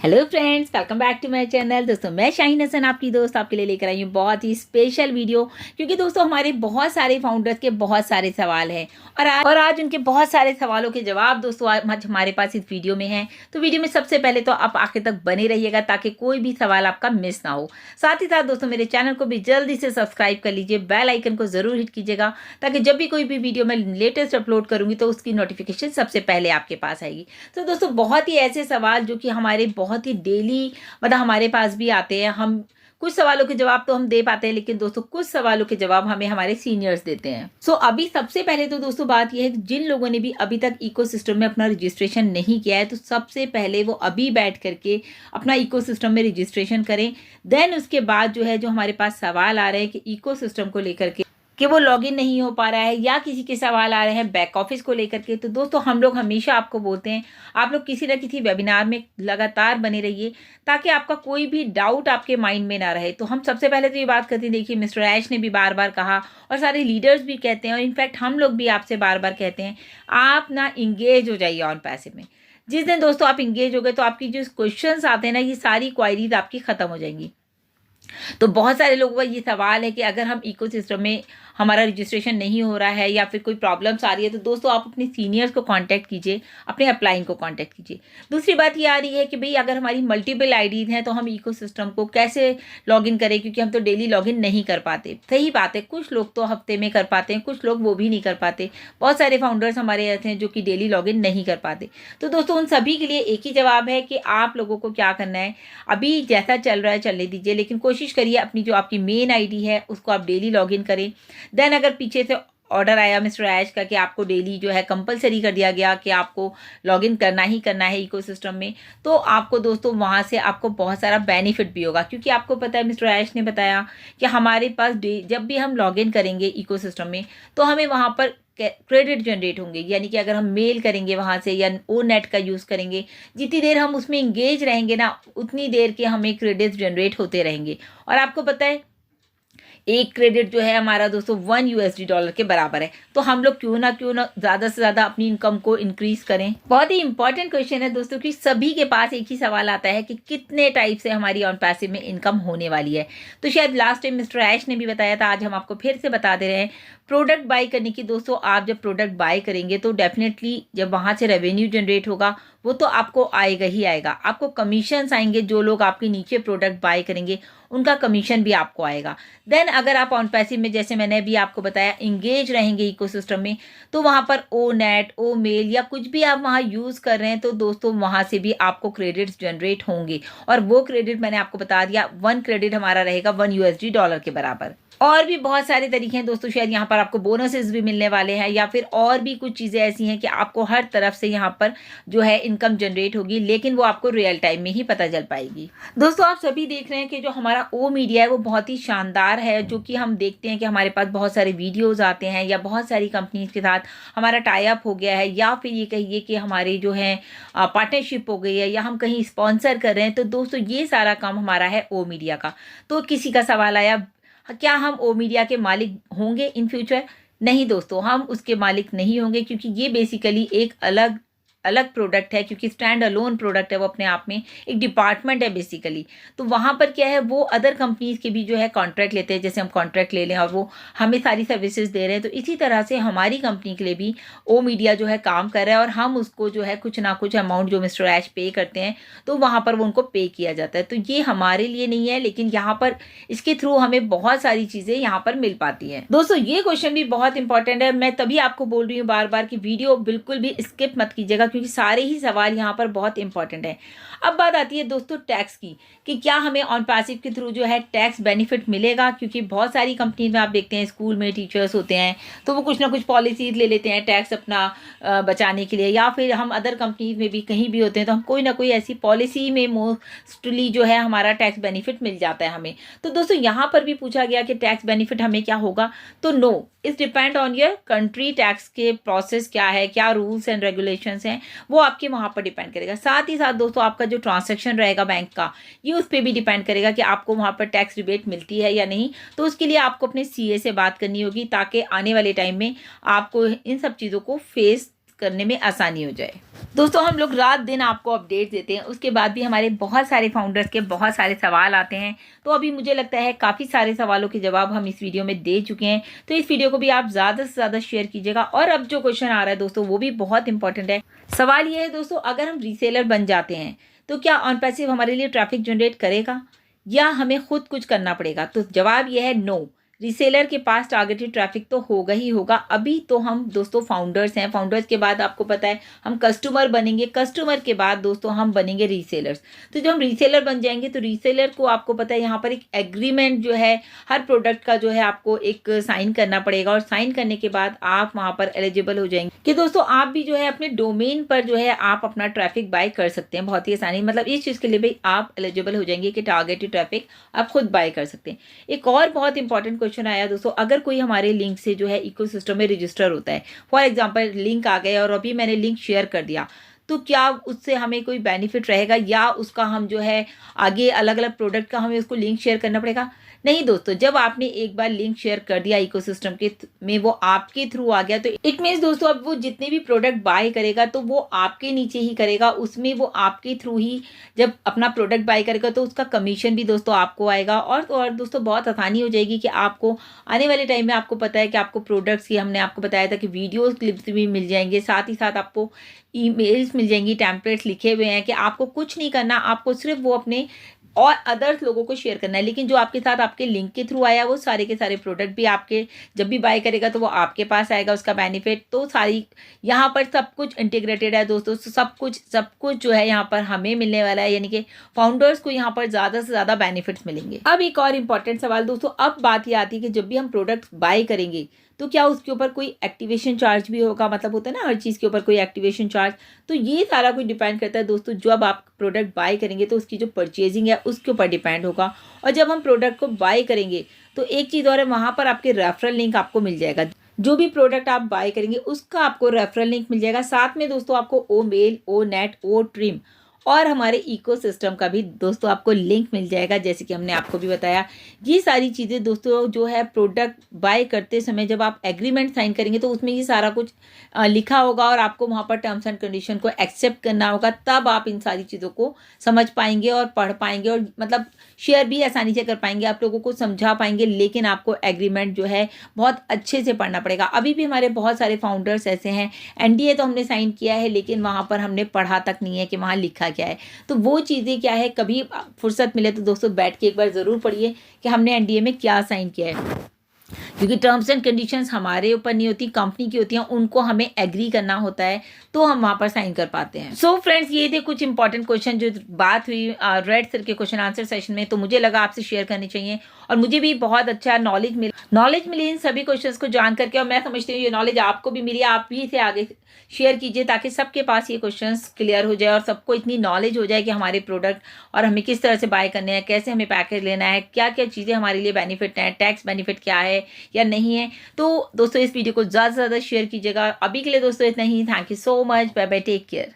Hello friends, welcome back to my channel. दोस्तों मैं शाहीन हसन आपकी दोस्त आपके लिए लेकर आई हूँ बहुत ही स्पेशल वीडियो, क्योंकि दोस्तों हमारे बहुत सारे फाउंडर्स के बहुत सारे सवाल हैं और आज उनके बहुत सारे सवालों के जवाब दोस्तों आज हमारे पास इस वीडियो में हैं। तो वीडियो में सबसे पहले तो आप आखिर तक बने रहिएगा ताकि कोई भी सवाल आपका मिस ना हो। साथ ही साथ दोस्तों मेरे चैनल को भी जल्दी से सब्सक्राइब कर लीजिए, बेल आइकन को ज़रूर हिट कीजिएगा ताकि जब भी कोई भी वीडियो मैं लेटेस्ट अपलोड करूँगी तो उसकी नोटिफिकेशन सबसे पहले आपके पास आएगी। तो दोस्तों बहुत ही ऐसे सवाल जो कि हमारे बहुत ही डेली मतलब हमारे पास भी आते हैं। हम कुछ सवालों के जवाब तो हम दे पाते हैं, लेकिन दोस्तों कुछ सवालों के जवाब हमें हमारे सीनियर्स देते हैं। अभी सबसे पहले तो दोस्तों बात यह है कि जिन लोगों ने भी अभी तक इकोसिस्टम में अपना रजिस्ट्रेशन नहीं किया है तो सबसे पहले वो अभी बैठ करके अपना इकोसिस्टम में रजिस्ट्रेशन करें। देन उसके बाद जो है जो हमारे पास सवाल आ रहे हैं कि इकोसिस्टम को लेकर के कि वो लॉगिन नहीं हो पा रहा है या किसी के सवाल आ रहे हैं बैक ऑफिस को लेकर के, तो दोस्तों हम लोग हमेशा आपको बोलते हैं आप लोग किसी न किसी वेबिनार में लगातार बने रहिए ताकि आपका कोई भी डाउट आपके माइंड में ना रहे। तो हम सबसे पहले तो ये बात करते हैं, देखिए मिस्टर ऐश ने भी बार बार कहा और सारे लीडर्स भी कहते हैं और इनफैक्ट हम लोग भी आपसे बार बार कहते हैं, आप ना इंगेज हो जाइए ऑन पैसिव में। जिस दिन दोस्तों आप इंगेज हो गए तो आपकी जो क्वेश्चंस आते हैं ना, ये सारी क्वायरीज आपकी ख़त्म हो जाएंगी। तो बहुत सारे लोगों का ये सवाल है कि अगर हम इकोसिस्टम में हमारा रजिस्ट्रेशन नहीं हो रहा है या फिर कोई प्रॉब्लम्स आ रही है तो दोस्तों आप अपने सीनियर्स को कांटेक्ट कीजिए, अपने अपलाइन को कांटेक्ट कीजिए। दूसरी बात ये आ रही है कि भाई अगर हमारी मल्टीपल आईडीज हैं तो हम इकोसिस्टम को कैसे लॉगिन करें, क्योंकि हम तो डेली लॉगिन नहीं कर पाते। सही बात है, कुछ लोग तो हफ्ते में कर पाते हैं, कुछ लोग वो भी नहीं कर पाते। बहुत सारे फाउंडर्स हमारे ऐसे हैं जो कि डेली लॉगिन नहीं कर पाते। तो दोस्तों उन सभी के लिए एक ही जवाब है कि आप लोगों को क्या करना है, अभी जैसा चल रहा है चलने दीजिए, लेकिन कोशिश करिए अपनी जो आपकी मेन आईडी है उसको आप डेली लॉगिन करें। देन अगर पीछे से ऑर्डर आया मिस्टर ऐश का कि आपको डेली जो है कंपलसरी कर दिया गया कि आपको लॉगिन करना ही करना है इकोसिस्टम में, तो आपको दोस्तों वहाँ से आपको बहुत सारा बेनिफिट भी होगा। क्योंकि आपको पता है मिस्टर ऐश ने बताया कि हमारे पास जब भी हम लॉगिन करेंगे इकोसिस्टम में तो हमें वहाँ पर क्रेडिट जनरेट होंगे। यानी कि अगर हम मेल करेंगे वहाँ से या ओ नेट का यूज़ करेंगे, जितनी देर हम उसमें इंगेज रहेंगे ना उतनी देर के हमें क्रेडिट जनरेट होते रहेंगे। और आपको पता है एक क्रेडिट जो है हमारा दोस्तों $1 के बराबर है। तो हम लोग क्यों ना ज़्यादा से ज़्यादा अपनी इनकम को इंक्रीज करें। बहुत ही इंपॉर्टेंट क्वेश्चन है दोस्तों कि सभी के पास एक ही सवाल आता है कि कितने टाइप से हमारी ऑन पैसिव में इनकम होने वाली है। तो शायद लास्ट टाइम मिस्टर ऐश ने भी बताया था, आज हम आपको फिर से बता दे रहे हैं। प्रोडक्ट बाय करने की दोस्तों आप जब प्रोडक्ट बाय करेंगे तो डेफिनेटली जब वहाँ से रेवेन्यू जनरेट होगा वो तो आपको आएगा ही आएगा। आपको कमीशंस आएंगे, जो लोग आपके नीचे प्रोडक्ट बाय करेंगे उनका कमीशन भी आपको आएगा। देन अगर आप ऑन पैसिव में जैसे मैंने भी आपको बताया इंगेज रहेंगे इकोसिस्टम में, तो वहाँ पर ओ नेट ओ मेल या कुछ भी आप वहाँ यूज़ कर रहे हैं तो दोस्तों वहाँ से भी आपको क्रेडिट्स जनरेट होंगे। और वो क्रेडिट मैंने आपको बता दिया, 1 क्रेडिट हमारा रहेगा $1 के बराबर। और भी बहुत सारे तरीके हैं दोस्तों, शायद यहाँ पर आपको बोनसेस भी मिलने वाले हैं या फिर और भी कुछ चीज़ें ऐसी हैं कि आपको हर तरफ से यहाँ पर जो है इनकम जनरेट होगी, लेकिन वो आपको रियल टाइम में ही पता चल पाएगी। दोस्तों आप सभी देख रहे हैं कि जो हमारा ओ मीडिया है वो बहुत ही शानदार है, जो कि हम देखते हैं कि हमारे पास बहुत सारे वीडियोज़ आते हैं या बहुत सारी कंपनीज के साथ हमारा टाई अप हो गया है या फिर ये कहिए कि हमारी जो है पार्टनरशिप हो गई है या हम कहीं स्पॉन्सर कर रहे हैं। तो दोस्तों ये सारा काम हमारा है ओ मीडिया का। तो किसी का सवाल आया क्या हम ओ मीडिया के मालिक होंगे इन फ्यूचर? नहीं दोस्तों, हम उसके मालिक नहीं होंगे, क्योंकि ये बेसिकली एक अलग प्रोडक्ट है, क्योंकि स्टैंड अलोन प्रोडक्ट है, वो अपने आप में एक डिपार्टमेंट है बेसिकली। तो वहाँ पर क्या है, वो अदर कंपनीज के भी जो है कॉन्ट्रैक्ट लेते हैं, जैसे हम कॉन्ट्रैक्ट ले लें और वो हमें सारी सर्विसेज दे रहे हैं। तो इसी तरह से हमारी कंपनी के लिए भी ओ मीडिया जो है काम कर रहा है और हम उसको जो है कुछ ना कुछ अमाउंट जो मिस्टर ऐश पे करते हैं तो वहाँ पर वो उनको पे किया जाता है। तो ये हमारे लिए नहीं है, लेकिन यहाँ पर इसके थ्रू हमें बहुत सारी चीज़ें यहाँ पर मिल पाती हैं। दोस्तों ये क्वेश्चन भी बहुत इंपॉर्टेंट है, मैं तभी आपको बोल रही हूँ बार बार कि वीडियो बिल्कुल भी स्किप मत कीजिएगा, क्योंकि सारे ही सवाल यहाँ पर बहुत इंपॉर्टेंट है। अब बात आती है दोस्तों टैक्स की कि क्या हमें ऑन पैसिव के थ्रू जो है टैक्स बेनिफिट मिलेगा। क्योंकि बहुत सारी कंपनी में आप देखते हैं स्कूल में टीचर्स होते हैं तो वो कुछ ना कुछ पॉलिसीज ले लेते हैं टैक्स अपना बचाने के लिए, या फिर हम अदर कंपनीज में भी कहीं भी होते हैं तो हम कोई ना कोई ऐसी पॉलिसी में मोस्टली जो है हमारा टैक्स बेनिफिट मिल जाता है हमें। तो दोस्तों यहाँ पर भी पूछा गया कि टैक्स बेनिफिट हमें क्या होगा, तो नो, इस depend on your country. Tax के प्रोसेस क्या है, क्या रूल्स एंड रेगुलेशंस हैं, वो आपके वहाँ पर डिपेंड करेगा। साथ ही साथ दोस्तों आपका जो ट्रांजैक्शन रहेगा बैंक का, ये उस पर भी डिपेंड करेगा कि आपको वहाँ पर टैक्स रिबेट मिलती है या नहीं। तो उसके लिए आपको अपने सीए से बात करनी होगी ताकि आने वाले टाइम में आपको इन सब चीज़ों को फेस करने में आसानी हो जाए। दोस्तों हम लोग रात दिन आपको अपडेट देते हैं, उसके बाद भी हमारे बहुत सारे फाउंडर्स के बहुत सारे सवाल आते हैं। तो अभी मुझे लगता है काफ़ी सारे सवालों के जवाब हम इस वीडियो में दे चुके हैं। तो इस वीडियो को भी आप ज़्यादा से ज़्यादा शेयर कीजिएगा। और अब जो क्वेश्चन आ रहा है दोस्तों वो भी बहुत इंपॉर्टेंट है। सवाल ये है दोस्तों, अगर हम रीसेलर बन जाते हैं तो क्या ऑन पैसिव हमारे लिए ट्रैफिक जनरेट करेगा या हमें खुद कुछ करना पड़ेगा? तो जवाब यह है नो। रीसेलर के पास टारगेटेड ट्रैफिक तो होगा ही होगा। अभी तो हम दोस्तों फाउंडर्स हैं, फाउंडर्स के बाद आपको पता है हम कस्टमर बनेंगे, कस्टमर के बाद दोस्तों हम बनेंगे रीसेलर्स। तो जब हम रीसेलर बन जाएंगे तो रीसेलर को आपको पता है यहाँ पर एक एग्रीमेंट जो है हर प्रोडक्ट का जो है आपको एक साइन करना पड़ेगा, और साइन करने के बाद आप वहाँ पर एलिजिबल हो जाएंगे कि दोस्तों आप भी जो है अपने डोमेन पर जो है आप अपना ट्रैफिक बाय कर सकते हैं बहुत ही आसानी। मतलब इस चीज़ के लिए भी आप एलिजिबल हो जाएंगे कि टारगेटेड ट्रैफिक आप खुद बाय कर सकते हैं। एक और बहुत इंपॉर्टेंट क्वेश्चन आया दोस्तों, अगर कोई हमारे लिंक से जो है इकोसिस्टम में रजिस्टर होता है, फॉर एग्जांपल लिंक आ गया और अभी मैंने लिंक शेयर कर दिया, तो क्या उससे हमें कोई बेनिफिट रहेगा या उसका हम जो है आगे अलग अलग प्रोडक्ट का हमें उसको लिंक शेयर करना पड़ेगा? नहीं दोस्तों, जब आपने एक बार लिंक शेयर कर दिया इकोसिस्टम के में, वो आपके थ्रू आ गया, तो इट मीन्स दोस्तों अब वो जितने भी प्रोडक्ट बाय करेगा तो वो आपके नीचे ही करेगा, उसमें वो आपके थ्रू ही जब अपना प्रोडक्ट बाय करेगा तो उसका कमीशन भी दोस्तों आपको आएगा। और दोस्तों बहुत आसानी हो जाएगी कि आपको आने वाले टाइम में आपको पता है कि आपको प्रोडक्ट्स की हमने आपको बताया था कि वीडियोस क्लिप्स भी मिल जाएंगे, साथ ही साथ आपको ईमेल्स मिल जाएंगी, टेम्पलेट्स लिखे हुए हैं कि आपको कुछ नहीं करना, आपको सिर्फ वो अपने और अदर्स लोगों को शेयर करना है। लेकिन जो आपके साथ आपके लिंक के थ्रू आया वो सारे के सारे प्रोडक्ट भी आपके जब भी बाय करेगा तो वो आपके पास आएगा, उसका बेनिफिट। तो सारी यहाँ पर सब कुछ इंटीग्रेटेड है दोस्तों, सब कुछ जो है यहाँ पर हमें मिलने वाला है, यानी कि फाउंडर्स को यहाँ पर ज़्यादा से ज़्यादा बेनिफिट्स मिलेंगे। अब एक और इम्पॉर्टेंट सवाल दोस्तों, अब बात ये आती है कि जब भी हम प्रोडक्ट बाय करेंगे तो क्या उसके ऊपर कोई एक्टिवेशन चार्ज भी होगा? मतलब होता है ना हर चीज़ के ऊपर कोई एक्टिवेशन चार्ज। तो ये सारा कुछ डिपेंड करता है दोस्तों, जब आप प्रोडक्ट बाय करेंगे तो उसकी जो परचेजिंग है उसके ऊपर डिपेंड होगा। और जब हम प्रोडक्ट को बाय करेंगे तो एक चीज़ और है, वहाँ पर आपके रेफरल लिंक आपको मिल जाएगा। जो भी प्रोडक्ट आप बाय करेंगे उसका आपको रेफरल लिंक मिल जाएगा। साथ में दोस्तों आपको ओ मेल, ओ नेट, ओ ट्रिम और हमारे इकोसिस्टम का भी दोस्तों आपको लिंक मिल जाएगा, जैसे कि हमने आपको भी बताया। ये सारी चीज़ें दोस्तों जो है प्रोडक्ट बाय करते समय जब आप एग्रीमेंट साइन करेंगे तो उसमें ये सारा कुछ लिखा होगा और आपको वहाँ पर टर्म्स एंड कंडीशन को एक्सेप्ट करना होगा, तब आप इन सारी चीज़ों को समझ पाएंगे और पढ़ पाएंगे और मतलब शेयर भी आसानी से कर पाएंगे, आप लोगों को समझा पाएंगे। लेकिन आपको एग्रीमेंट जो है बहुत अच्छे से पढ़ना पड़ेगा। अभी भी हमारे बहुत सारे फाउंडर्स ऐसे हैं, एनडीए तो हमने साइन किया है लेकिन वहाँ पर हमने पढ़ा तक नहीं है कि वहाँ लिखा क्या है। तो वो चीज़ें क्या है, कभी फुर्सत मिले तो दोस्तों बैठ के एक बार ज़रूर पढ़िए कि हमने एनडीए में क्या साइन किया है, क्योंकि टर्म्स एंड कंडीशंस हमारे ऊपर नहीं होती, कंपनी की होती हैं, उनको हमें एग्री करना होता है तो हम वहाँ पर साइन कर पाते हैं। सो फ्रेंड्स, ये थे कुछ इंपॉर्टेंट क्वेश्चन जो बात हुई रेड सर के क्वेश्चन आंसर सेशन में, तो मुझे लगा आपसे शेयर करनी चाहिए और मुझे भी बहुत अच्छा नॉलेज मिली इन सभी क्वेश्चंस को जान करके। और मैं समझती हूँ ये नॉलेज आपको भी मिली, आप भी इसे आगे शेयर कीजिए ताकि सबके पास ये क्वेश्चंस क्लियर हो जाए और सबको इतनी नॉलेज हो जाए कि हमारे प्रोडक्ट और हमें किस तरह से बाय करने हैं, कैसे हमें पैकेज लेना है, क्या क्या चीज़ें हमारे लिए बेनिफिट हैं, टैक्स बेनिफिट क्या है या नहीं है। तो दोस्तों इस वीडियो को ज़्यादा से ज़्यादा शेयर कीजिएगा। अभी के लिए दोस्तों इतना ही। Thank you so much, bye bye, take care.